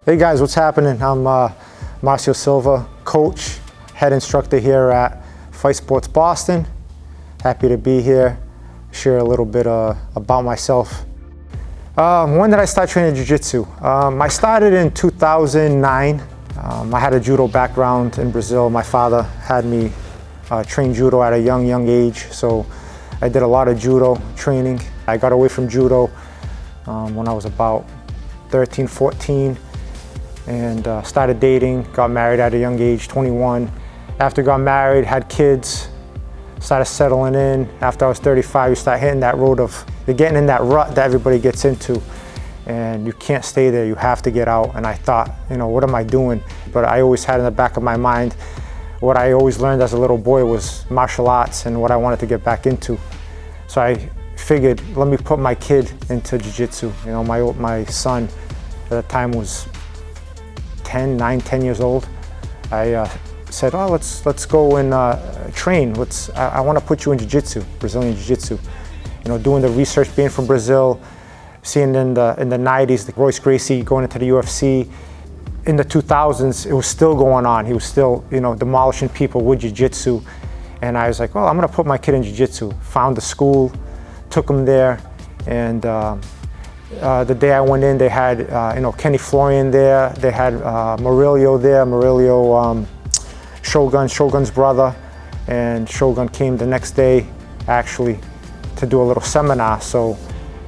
Hey guys, what's happening? I'm Marcio Silva, coach, head instructor here at Fight Sports Boston. Happy to be here, share a little bit about myself. When did I start training Jiu-Jitsu? I started in 2009. I had a judo background in Brazil. My father had me train judo at a young age, so I did a lot of judo training. I got away from judo when I was about 13, 14. And started dating, got married at a young age, 21. After got married, had kids, started settling in. After I was 35, you start hitting that road of, you're getting in that rut that everybody gets into, and you can't stay there, you have to get out. And I thought, what am I doing? But I always had in the back of my mind, what I always learned as a little boy was martial arts and what I wanted to get back into. So I figured, let me put my kid into jiu-jitsu. My son at the time was 10 years old. I said, let's go and train. I want to put you in jiu-jitsu, Brazilian jiu-jitsu. Doing the research, being from Brazil, seeing in the 90s, the Royce Gracie going into the UFC. In the 2000s, it was still going on. He was still, demolishing people with jiu-jitsu. And I was like, well, I'm going to put my kid in jiu-jitsu. Found the school, took him there, and the day I went in, they had Kenny Florian there. They had Murillo there. Murillo, Shogun's brother, and Shogun came the next day, actually, to do a little seminar. So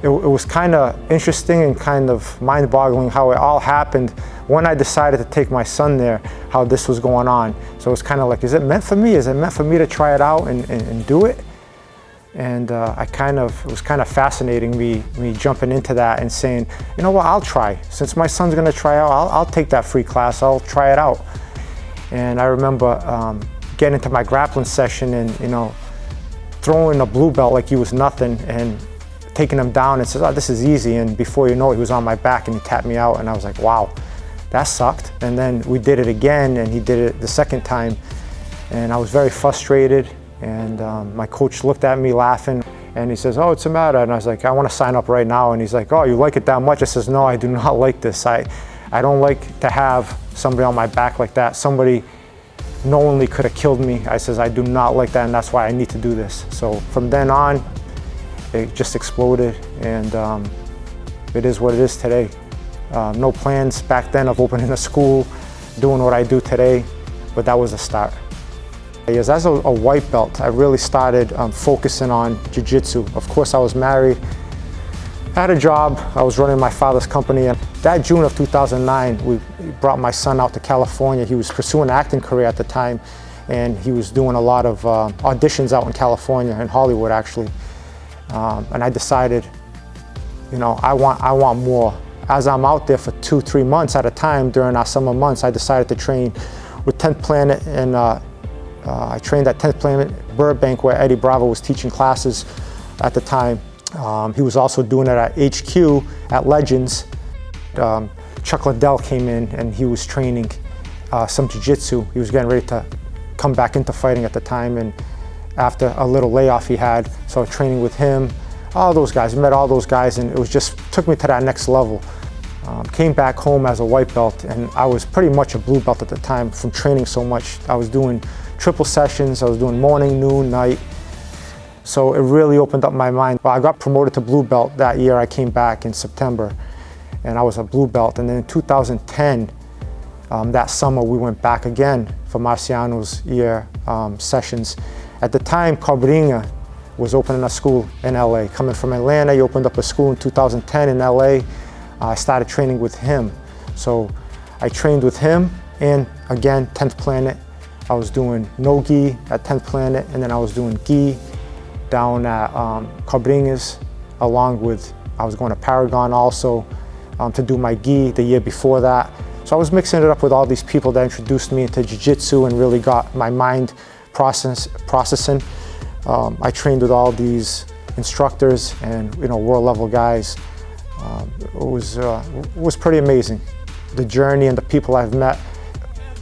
it was kind of interesting and kind of mind-boggling how it all happened when I decided to take my son there, how this was going on. So it was kind of like, is it meant for me? Is it meant for me to try it out and do it? And it was kind of fascinating me jumping into that and saying, you know what, I'll try. Since my son's gonna try out, I'll take that free class, I'll try it out. And I remember getting into my grappling session and throwing a blue belt like he was nothing and taking him down and says, oh, this is easy. And before you know it, he was on my back and he tapped me out, and I was like, wow, that sucked. And then we did it again, and he did it the second time, and I was very frustrated. And my coach looked at me laughing, and he says, oh, what's the matter? And I was like, I want to sign up right now. And he's like, oh, you like it that much? I says, no, I do not like this. I don't like to have somebody on my back like that. Somebody knowingly could have killed me. I says, I do not like that, and that's why I need to do this. So from then on, it just exploded, and it is what it is today. No plans back then of opening a school, doing what I do today, but that was a start. As a white belt, I really started focusing on jiu-jitsu. Of course, I was married, had a job, I was running my father's company, and that June of 2009, we brought my son out to California. He was pursuing an acting career at the time, and he was doing a lot of auditions out in California, in Hollywood actually. And I decided, I want more. As I'm out there for 2-3 months at a time during our summer months, I decided to train with 10th Planet, and I trained at 10th Planet Burbank, where Eddie Bravo was teaching classes at the time. He was also doing it at HQ at Legends. Chuck Liddell came in and he was training some jiu-jitsu. He was getting ready to come back into fighting at the time, and after a little layoff he had, so I was training with him, all those guys, met all those guys, and it was just took me to that next level. Came back home as a white belt, and I was pretty much a blue belt at the time from training so much. I was doing triple sessions, I was doing morning, noon, night. So it really opened up my mind. Well, I got promoted to blue belt that year. I came back in September, and I was a blue belt. And then in 2010, that summer, we went back again for Marciano's year sessions. At the time, Cobrinha was opening a school in LA. Coming from Atlanta, he opened up a school in 2010 in LA. I started training with him. So I trained with him, and again, 10th Planet. I was doing no gi at 10th Planet, and then I was doing gi down at Cobrinha's, along with, I was going to Paragon also to do my gi the year before that. So I was mixing it up with all these people that introduced me into jiu-jitsu and really got my mind processing. I trained with all these instructors and world level guys. It was pretty amazing. The journey and the people I've met,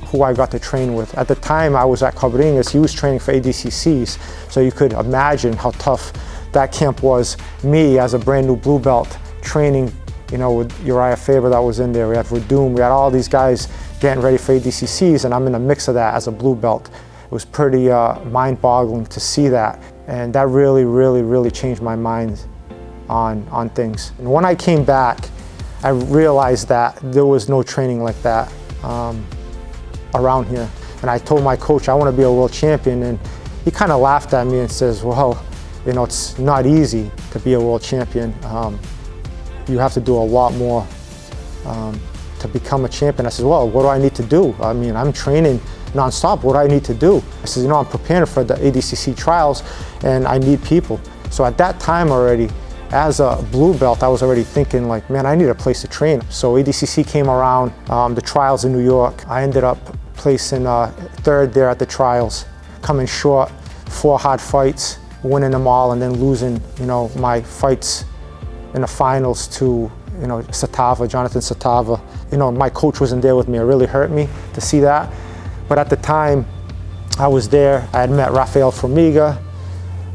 who I got to train with. At the time I was at Cobrinha's, he was training for ADCCs, so you could imagine how tough that camp was. Me as a brand new blue belt training you know, with Uriah Faber that was in there. We had Verdum, we had all these guys getting ready for ADCCs, and I'm in the mix of that as a blue belt. It was pretty mind-boggling to see that, and that really changed my mind on things. And when I came back, I realized that there was no training like that around here. And I told my coach, I want to be a world champion, and he kind of laughed at me and says, well, you know, it's not easy to be a world champion. You have to do a lot more to become a champion. I said, well, what do I need to do? I mean, I'm training nonstop. What do I need to do? I said, you know, I'm preparing for the ADCC trials and I need people. So at that time already, as a blue belt, I was already thinking like, man, I need a place to train. So ADCC came around, the trials in New York. I ended up placing third there at the trials, coming short, 4 hard fights, winning them all, and then losing, you know, my fights in the finals to, you know, Jonathan Satava. You know, my coach wasn't there with me. It really hurt me to see that. But at the time, I was there. I had met Rafael Formiga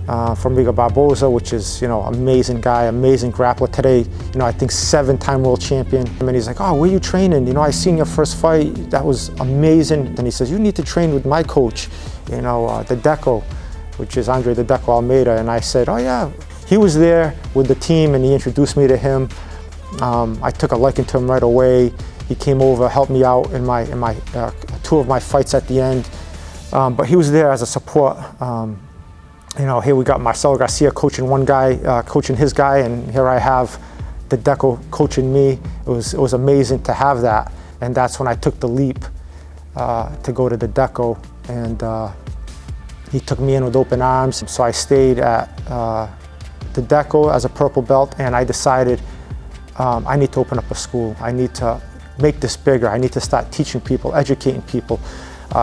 Barboza, which is, you know, amazing guy, amazing grappler. Today, you know, I think 7-time world champion. And he's like, oh, where are you training? You know, I seen your first fight. That was amazing. And he says, you need to train with my coach, you know, the Deco, which is Andre the Deco Almeida. And I said, oh yeah. He was there with the team and he introduced me to him. I took a liking to him right away. He came over, helped me out in my 2 of my fights at the end. But he was there as a support. You know, here we got Marcelo Garcia coaching one guy, coaching his guy, and here I have the Deco coaching me. It was amazing to have that. And that's when I took the leap to go to the Deco, and he took me in with open arms. So I stayed at the Deco as a purple belt, and I decided I need to open up a school. I need to make this bigger. I need to start teaching people, educating people,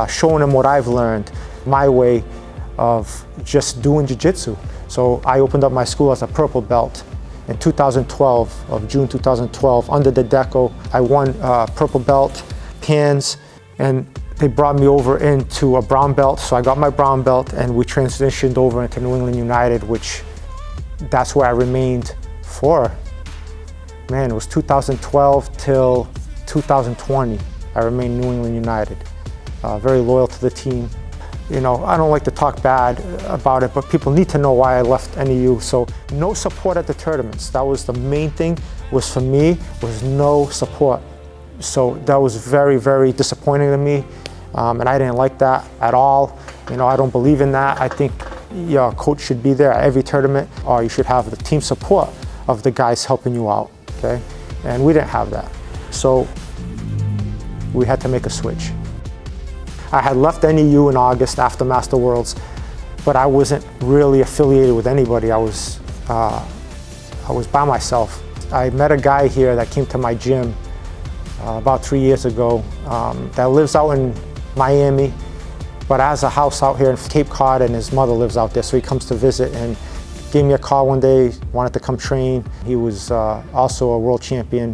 showing them what I've learned, my way of just doing jiu-jitsu. So I opened up my school as a purple belt in 2012, of June 2012, under the Deco. I won purple belt, pans, and they brought me over into a brown belt. So I got my brown belt and we transitioned over into New England United, which that's where I remained for, man, it was 2012 till 2020. I remained New England United. Very loyal to the team. You know, I don't like to talk bad about it, but people need to know why I left NEU. So no support at the tournaments. That was the main thing, was for me, was no support. So that was very disappointing to me. And I didn't like that at all. You know, I don't believe in that. I think your coach should be there at every tournament, or you should have the team support of the guys helping you out, okay? And we didn't have that. So we had to make a switch. I had left NEU in August after Master Worlds, but I wasn't really affiliated with anybody. I was by myself. I met a guy here that came to my gym about 3 years ago that lives out in Miami, but has a house out here in Cape Cod, and his mother lives out there, so he comes to visit and gave me a call one day, wanted to come train. He was also a world champion.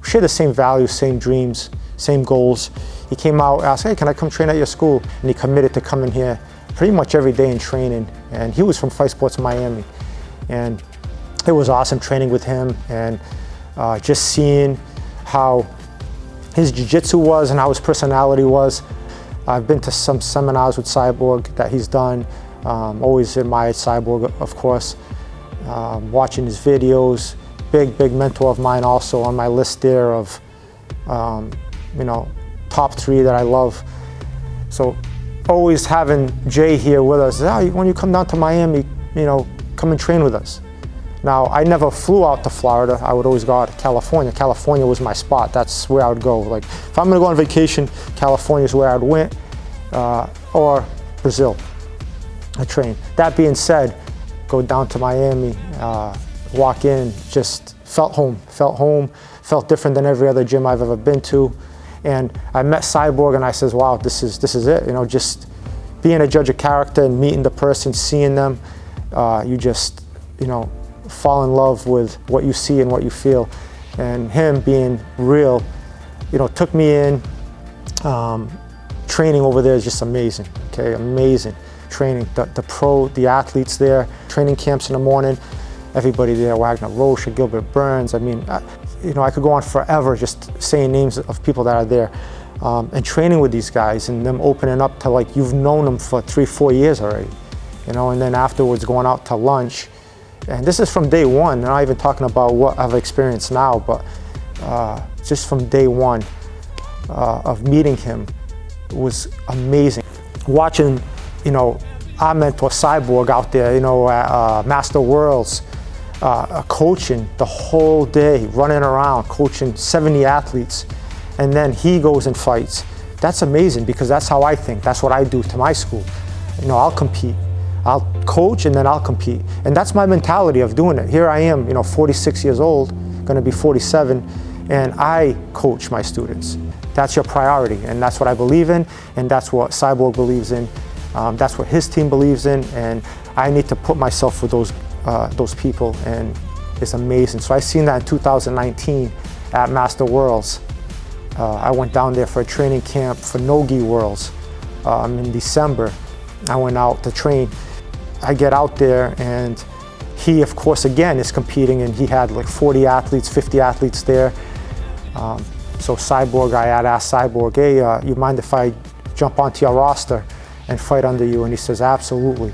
We shared the same values, same dreams, same goals. He came out, asked, hey, can I come train at your school? And he committed to coming here pretty much every day and training. And he was from Fight Sports Miami. And it was awesome training with him and just seeing how his jiu-jitsu was and how his personality was. I've been to some seminars with Cyborg that he's done. Always admired Cyborg, of course. Watching his videos, big mentor of mine also on my list there of, you know, top 3 that I love. So always having Jay here with us, oh, when you come down to Miami, you know, come and train with us. Now, I never flew out to Florida. I would always go out to California. California was my spot. That's where I would go. Like, if I'm gonna go on vacation, California is where I'd went, or Brazil, I train. That being said, go down to Miami, walk in, just felt home, felt different than every other gym I've ever been to. And I met Cyborg and I says, wow, this is it. You know, just being a judge of character and meeting the person, seeing them, you just, you know, fall in love with what you see and what you feel. And him being real, you know, took me in. Training over there is just amazing, okay, amazing. Training, the athletes there, training camps in the morning, everybody there, Wagner Rocha, Gilbert Burns. I mean, I could go on forever just saying names of people that are there, and training with these guys and them opening up to like you've known them for 3-4 years already, and then afterwards going out to lunch. And this is from day one. I'm not even talking about what I've experienced now, but just from day one of meeting him was amazing. Watching, our mentor Cyborg out there, at Master Worlds, coaching the whole day, running around, coaching 70 athletes, and then he goes and fights. That's amazing because that's how I think. That's what I do to my school. I'll compete. I'll coach and then I'll compete. And that's my mentality of doing it. Here I am, 46 years old, gonna be 47, and I coach my students. That's your priority, and that's what I believe in, and that's what Cyborg believes in. That's what his team believes in, and I need to put myself with those people, and it's amazing. So I seen that in 2019 at Master Worlds. I went down there for a training camp for No-Gi Worlds in December. I went out to train. I get out there, and he, of course, again, is competing, and he had like 40 athletes, 50 athletes there. So Cyborg, I had asked Cyborg, hey, you mind if I jump onto your roster and fight under you? And he says, absolutely.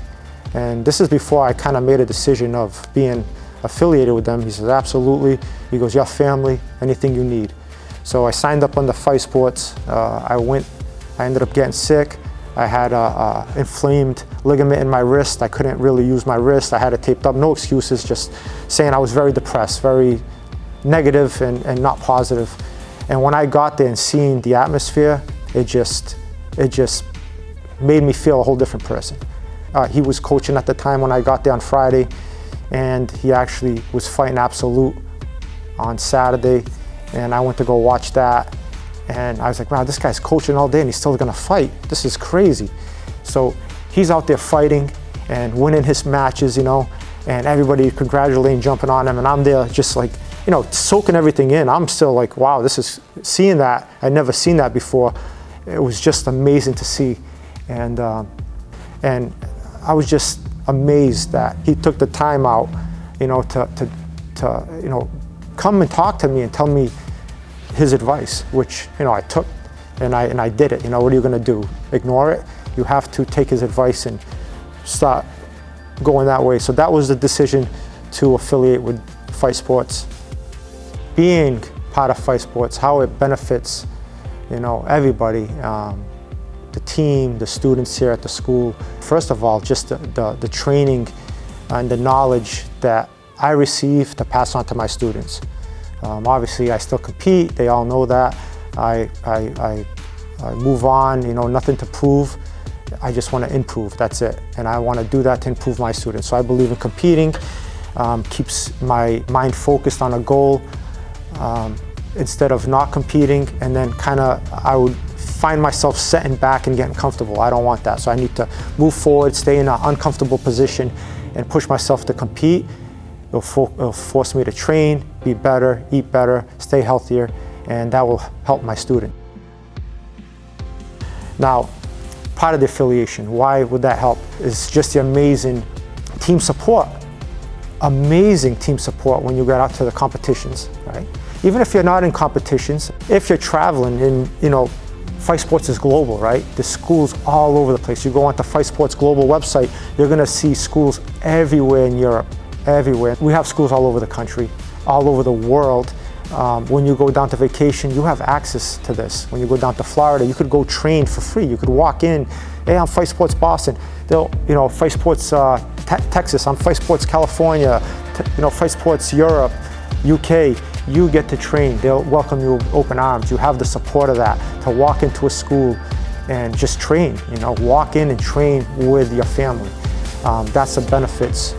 And this is before I kind of made a decision of being affiliated with them. He says, absolutely. He goes, your family, anything you need. So I signed up under Fight Sports. I ended up getting sick. I had a inflamed ligament in my wrist. I couldn't really use my wrist. I had it taped up, no excuses, just saying I was very depressed, very negative and not positive. And when I got there and seeing the atmosphere, it just made me feel a whole different person. He was coaching at the time when I got there on Friday, and he actually was fighting Absolute on Saturday, and I went to go watch that, and I was like, wow, this guy's coaching all day and he's still gonna fight. This is crazy. So he's out there fighting and winning his matches, and everybody congratulating, jumping on him, and I'm there just like, soaking everything in. I'm still like, wow, seeing that, I'd never seen that before. It was just amazing to see. And I was just amazed that he took the time out, to come and talk to me and tell me his advice, which, I took and I did it. What are you gonna do? Ignore it? You have to take his advice and start going that way. So that was the decision to affiliate with Fight Sports. Being part of Fight Sports, how it benefits, everybody, the team, the students here at the school. First of all, just the training and the knowledge that I receive to pass on to my students. Obviously, I still compete. They all know that. I move on. Nothing to prove. I just want to improve. That's it. And I want to do that to improve my students. So I believe in competing. Keeps my mind focused on a goal instead of not competing. And then I would find myself setting back and getting comfortable. I don't want that. So I need to move forward, stay in an uncomfortable position, and push myself to compete. It'll force me to train, be better, eat better, stay healthier, and that will help my student. Now, part of the affiliation, why would that help? Is just the amazing team support. Amazing team support when you get out to the competitions, right? Even if you're not in competitions, if you're traveling in, Fight Sports is global, right? The schools all over the place. You go onto Fight Sports global website, you're gonna see schools everywhere in Europe, everywhere. We have schools all over the country, all over the world. When you go down to vacation, you have access to this. When you go down to Florida, you could go train for free. You could walk in, hey, I'm Fight Sports Boston. They'll, Fight Sports Texas, I'm Fight Sports California, Fight Sports Europe, UK. You get to train. They'll welcome you with open arms. You have the support of that, to walk into a school and just train, walk in and train with your family. That's the benefits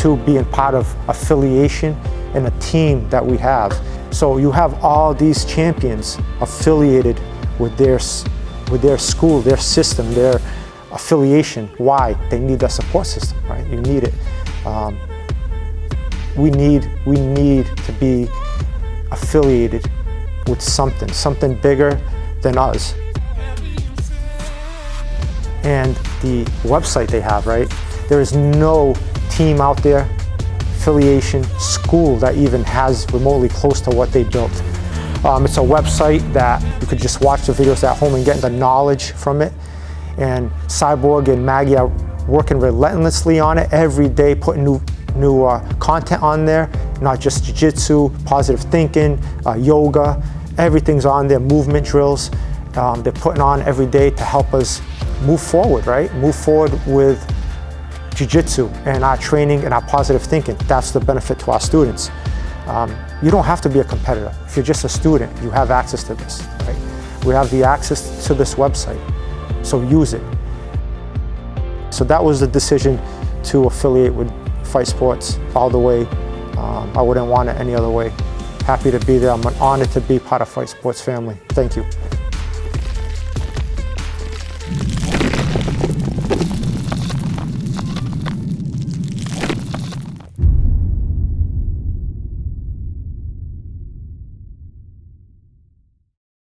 to being part of affiliation and a team that we have. So you have all these champions affiliated with their school, their system, their affiliation. Why? They need that support system, right? You need it. We need to be affiliated with something bigger than us. And the website they have, right? There is no team out there, affiliation school that even has remotely close to what they built. It's a website that you could just watch the videos at home and get the knowledge from it. And Cyborg and Maggie are working relentlessly on it every day, putting new content on there, not just jiu-jitsu, positive thinking, yoga, everything's on there, movement drills. They're putting on every day to help us move forward, right? Move forward with jiu-jitsu and our training and our positive thinking. That's the benefit to our students. You don't have to be a competitor. If you're just a student, you have access to this, right? We have the access to this website, so use it. So that was the decision to affiliate with Fight Sports all the way. I wouldn't want it any other way. Happy to be there. I'm honored to be part of Fight Sports family. Thank you.